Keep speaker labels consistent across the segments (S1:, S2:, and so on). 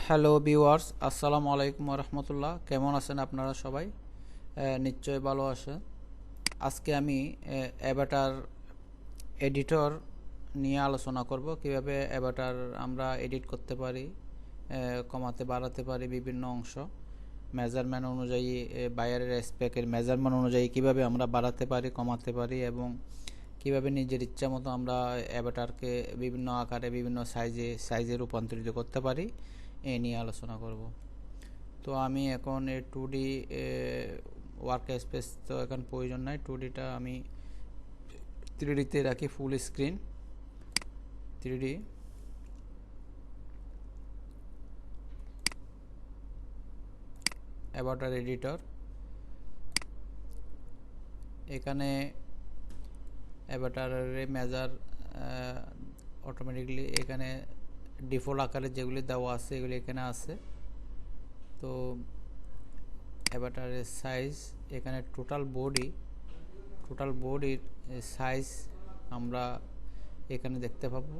S1: Hello viewers, আসসালামু আলাইকুম রহমতুল্লাহ। কেমন আছেন আপনারা সবাই? নিশ্চয়ই ভালো আছেন। আজকে আমি অ্যাভাটার এডিটর নিয়ে আলোচনা করব, কিভাবে অ্যাভাটার আমরা এডিট করতে পারি, কমাতে বাড়াতে পারি বিভিন্ন অংশ মেজারমেন্ট অনুযায়ী, বায়ারের স্পেকের মেজারমেন্ট অনুযায়ী কিভাবে আমরা বাড়াতে পারি, কমাতে পারি এবং কিভাবে নিজের ইচ্ছা মতো আমরা অ্যাভাটারকে বিভিন্ন আকারে বিভিন্ন সাইজে রূপান্তরিত করতে পারি এ নিয়ে আলোচনা করব। তো আমি এখন এই 2D ওয়ার্ক স্পেস তো এখন প্রয়োজন নাই, 2Dটা আমি 3Dতে রাখি, full screen 3D। Avatar editor, এখানে অ্যাভাটারের মেজার অটোমেটিকলি এখানে ডিফল্ট আকারে যেগুলি দেওয়া আছে এগুলি এখানে আছে। তো অ্যাভাটারের সাইজ এখানে টোটাল বডির সাইজ আমরা এখানে দেখতে পাবো।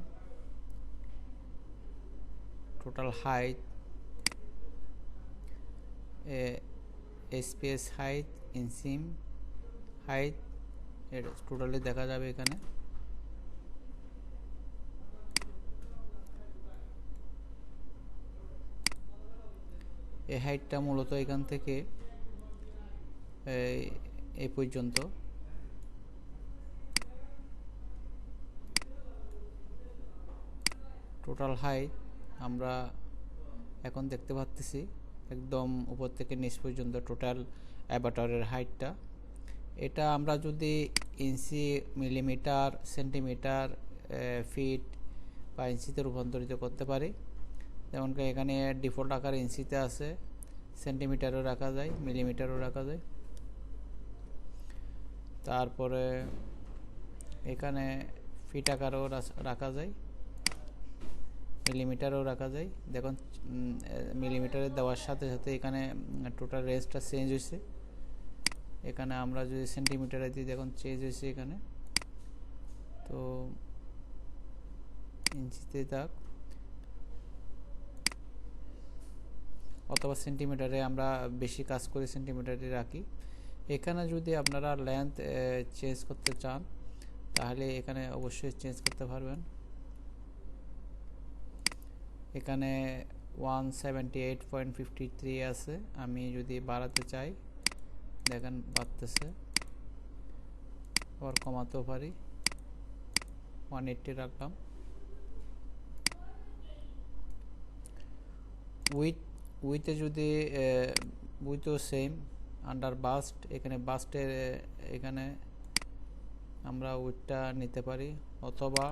S1: Total height, SPS height, ইনসিম height, এটা টোটালি দেখা যাবে এখানে। এই হাইটটা মূলত এখান থেকে এই পর্যন্ত। টোটাল হাইট আমরা এখন দেখতে পাচ্ছি একদম উপর থেকে নিচ পর্যন্ত টোটাল অ্যাভাটারের হাইটটা। এটা আমরা যদি ইঞ্চি, মিলিমিটার, সেন্টিমিটার, ফিট বা ইঞ্চিতে রূপান্তরিত করতে পারি। যেমন এখানে ডিফল্ট আকার ইঞ্চিতে আছে, সেন্টিমিটারও রাখা যায়, মিলিমিটারও রাখা যায়। তারপরে এখানে ফিট আকারও রাখা যায়, মিলিমিটারও রাখা যায়। দেখুন মিলিমিটারে দেওয়ার সাথে সাথে এখানে টোটাল রেঞ্জটা চেঞ্জ হয়েছে। এখানে আমরা যদি সেন্টিমিটারে দিই, দেখুন চেঞ্জ হয়েছে এখানে। তো ইঞ্চিতে থাক অথবা সেন্টিমিটারে আমরা বেশি কাজ করে সেন্টিমিটারে রাখি। এখানে যদি আপনারা লেন্থ চেঞ্জ করতে চান তাহলে এখানে অবশ্যই চেঞ্জ করতে পারবেন। এখানে 178.53 আছে, আমি যদি বাড়াতে চাই দেখেন বাড়তেছে, আবার কমাতেও পারি, 180 রাখলাম। উইথে যদি উইথও সেম, আন্ডার বাস্ট, এখানে বাস্টের এখানে আমরা উইথটা নিতে পারি, অথবা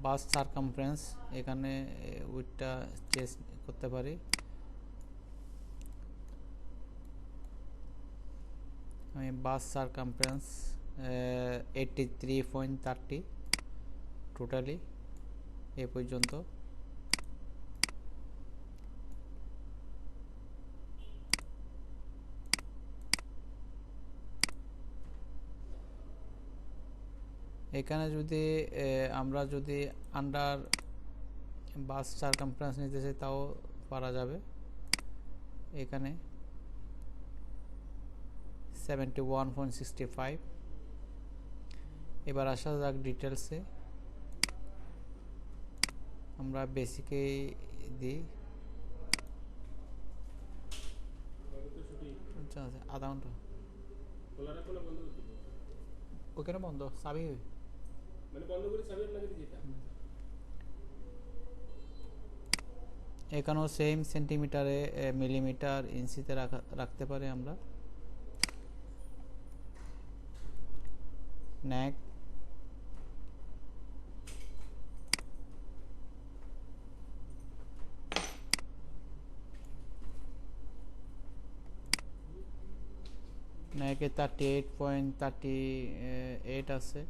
S1: বাস্ট সারকামফারেন্স এখানে উইথটা চেঞ্জ করতে পারি। আমি বাস্ট সারকামফারেন্স 83.30 টোটালি এ পর্যন্ত। এখানে যদি আমরা যদি আন্ডার বাস সারকামফারেন্স নিতে চাই তাও পারা যাবে। এখানে 71.65। এবার আসা যাক ডিটেলসে। আমরা বেসিকে দিই, আধা ঘন্টা ওখানে বন্ধ, চাবি এখানেও সেম সেন্টিমিটারে, মিলিমিটার, ইঞ্চিতে রাখতে পারি আমরা। নেক, নেকে 38.38 আছে।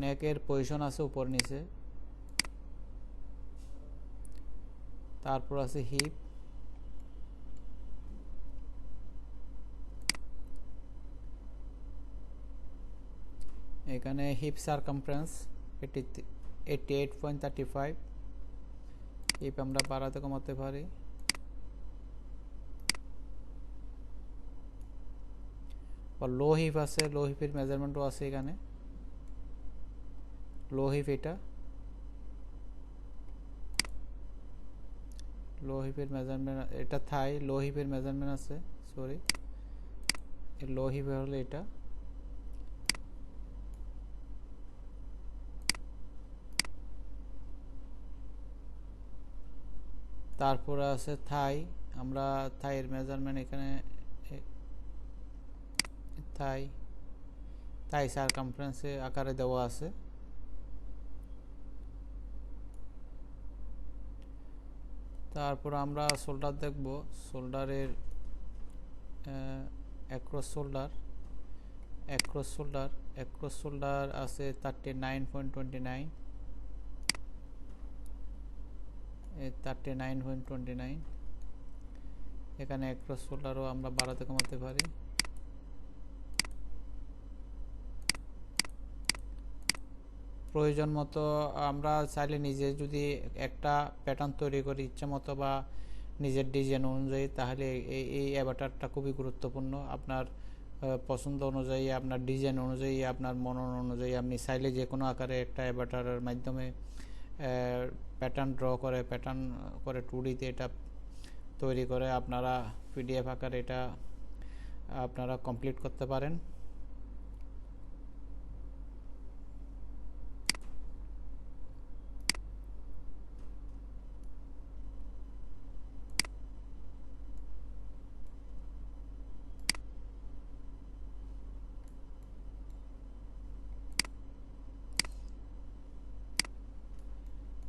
S1: নেকের পজিশন আছে উপর নিচে। তারপর আছে হিপ, এখানে হিপ সারকামফারেন্স 88.35, হিপ আমরা বাড়াতে কমাতে পারি। লো হিপ আছে, লো হিপের মেজারমেন্টও আছে এখানে। লো হিপ এটা লো হিপের মেজারমেন্ট, এটা থাই লো হিপের মেজারমেন্ট আছে, সরি লো হিপ হলো এটা। তারপরে আছে থাই, আমরা থাইয়ের মেজারমেন্ট এখানে থাই সারকামফারেন্সে আকারে দেওয়া আছে। তারপর আমরা শোল্ডার দেখব, শোল্ডারের অ্যাক্রস শোল্ডার আছে 39.29, 39.29। এখানে অ্যাক্রস শোল্ডারও আমরা বাড়াতে কমাতে পারি। প্রয়োজন মতো আমরা চাইলে নিজে যদি একটা প্যাটার্ন তৈরি করি ইচ্ছা মতো বা নিজের ডিজাইন অনুযায়ী, তাহলে এই অ্যাভাটারটা খুবই গুরুত্বপূর্ণ। আপনার পছন্দ অনুযায়ী, আপনার ডিজাইন অনুযায়ী, আপনার মনন অনুযায়ী আপনি চাইলে যে কোনো আকারে একটা অ্যাভাটারের মাধ্যমে প্যাটার্ন ড্র করে 2Dতে এটা তৈরি করে আপনারা পিডিএফ আকারে এটা আপনারা কমপ্লিট করতে পারেন।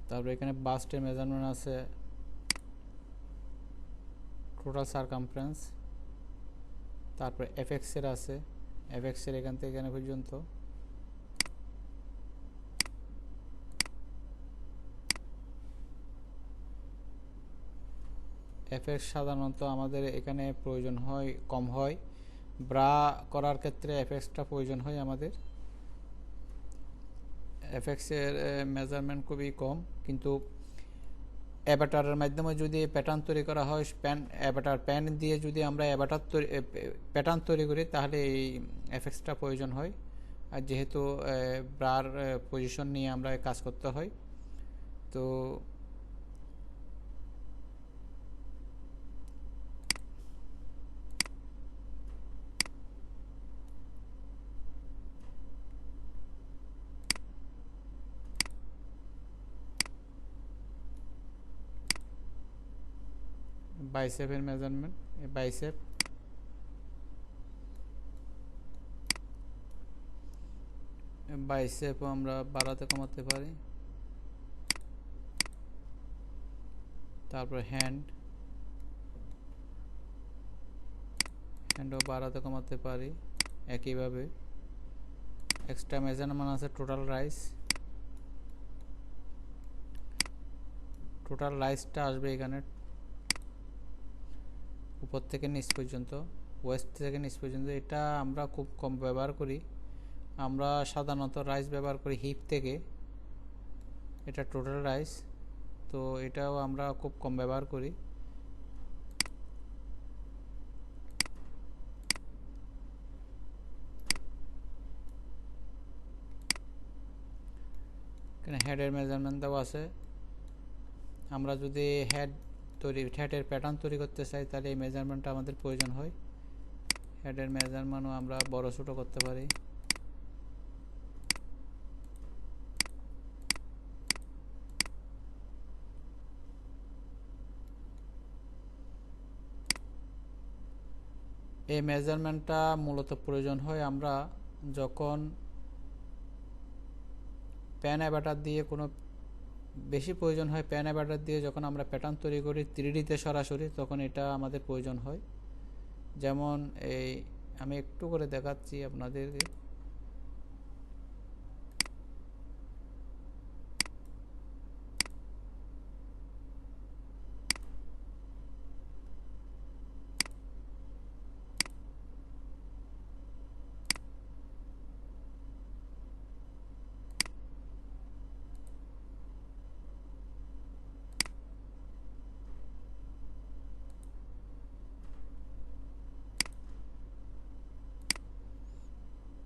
S1: তারপরে এখানে বাস্টের মেজারমেন্ট আছে, টোটাল সারকামফারেন্স। তারপরে এফএক্সের আছে, এফএক্সের এখান থেকে এখানে পর্যন্ত। এফএক্স সাধারণত আমাদের এখানে প্রয়োজন হয় কম হয়, ব্রা করার ক্ষেত্রে এফএক্সটা প্রয়োজন হয় আমাদের। এফএক্সের মেজারমেন্ট খুবই কম, কিন্তু অ্যাভাটারের মাধ্যমে যদি প্যাটার্ন তৈরি করা হয়, অ্যাভাটার প্যান দিয়ে যদি আমরা প্যাটার্ন তৈরি করি, তাহলে এই এফএক্সটা প্রয়োজন হয়। আর যেহেতু ব্রার পজিশন নিয়ে আমরা কাজ করতে হয়, তো বাইসেপের মেজারমেন্ট, বাইসেপও আমরা বাড়াতে কমাতে পারি। তারপর হ্যান্ডও বাড়াতে কমাতে পারি একইভাবে। এক্সট্রা মেজারমেন্ট আছে টোটাল রাইসটা আসবে এখানে উপর থেকে নিচ পর্যন্ত, ওয়েস্ট থেকে নিচ পর্যন্ত। এটা আমরা খুব কম ব্যবহার করি, আমরা সাধারণত রাইস ব্যবহার করি হিপ থেকে। এটা টোটাল রাইস, তো এটাও আমরা খুব কম ব্যবহার করি। এখানে হেডের মেজারমেন্ট দেওয়া আছে। আমরা যদি হেডের প্যাটার্ন তৈরি করতে চাই, তাহলে এই মেজারমেন্টটা আমাদের প্রয়োজন হয়। হেডের মেজারমেন্টও আমরা বড় ছোট করতে পারি। এই মেজারমেন্টটা মূলত প্রয়োজন হয় আমরা যখন প্যান অ্যাভাটার দিয়ে কোনো বেশি প্রয়োজন হয়, প্যান অ্যাভাটার দিয়ে যখন আমরা প্যাটার্ন তৈরি করি 3Dতে সরাসরি, তখন এটা আমাদের প্রয়োজন হয়। যেমন এই আমি একটু করে দেখাচ্ছি আপনাদেরকে।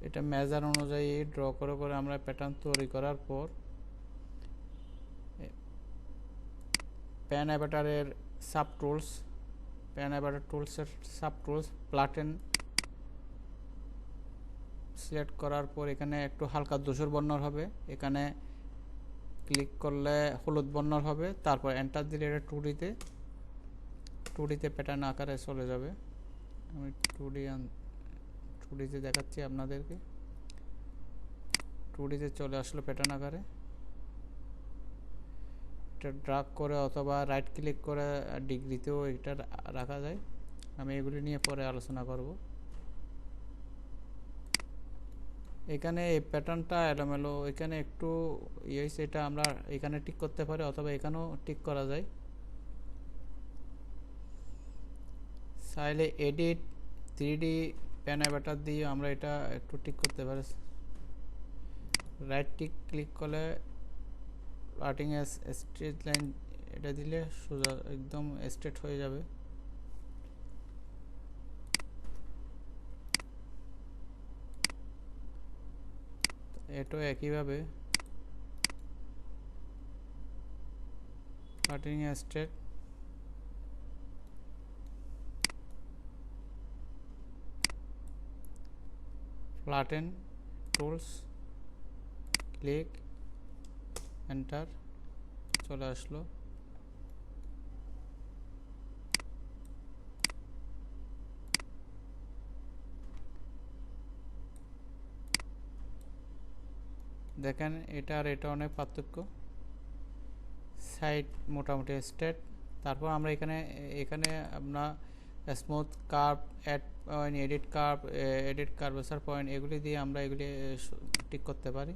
S1: এটা মেজার অনুযায়ী ড্র করে করে আমরা প্যাটার্ন তৈরি করার পর প্যান অ্যাভাটারের সাব টুলস, প্যান অ্যাভাটার টুলসের সাব টুলস প্লাটেন সিলেক্ট করার পর এখানে একটু হালকা ধূসর বর্ণের হবে, এখানে ক্লিক করলে হলুদ বর্ণের হবে, তারপর এন্টার দিলে এটা 2Dতে প্যাটার্ন আকারে চলে যাবে। আমি 2Dতে দেখাচ্ছি আপনাদেরকে। 2Dতে চলে আসলো প্যাটার্ন আকারে। এটা ড্রাগ করে অথবা রাইট ক্লিক করে ডিগ্রিতেও এটা রাখা যায়। আমি এগুলি নিয়ে পরে আলোচনা করব। এখানে এই প্যাটার্নটা এলোমেলো, এখানে একটু হয়েছে, এটা আমরা এখানে টিক করতে পারি অথবা এখানেও টিক করা যায়। চাইলে এডিট 3D প্যান অ্যাভাটার দিয়ে আমরা এটা একটু টিক করতে পারি। রাইট টিক ক্লিক করলে কাটিং এ স্ট্রেট লাইন এটা দিলে সোজা একদম স্ট্রেট হয়ে যাবে। এটাও একইভাবে কাটিং এ straight, flatten tools, click, enter, চলে আসলো। দেখেন এটা আর এটা অনেক পার্থক্য। সাইড মোটামুটি স্ট্রেট। তারপর আমরা এখানে আমরা smooth curve, add point, edit curvature point এগুলি দিয়ে আমরা এগুলি ঠিক করতে পারি।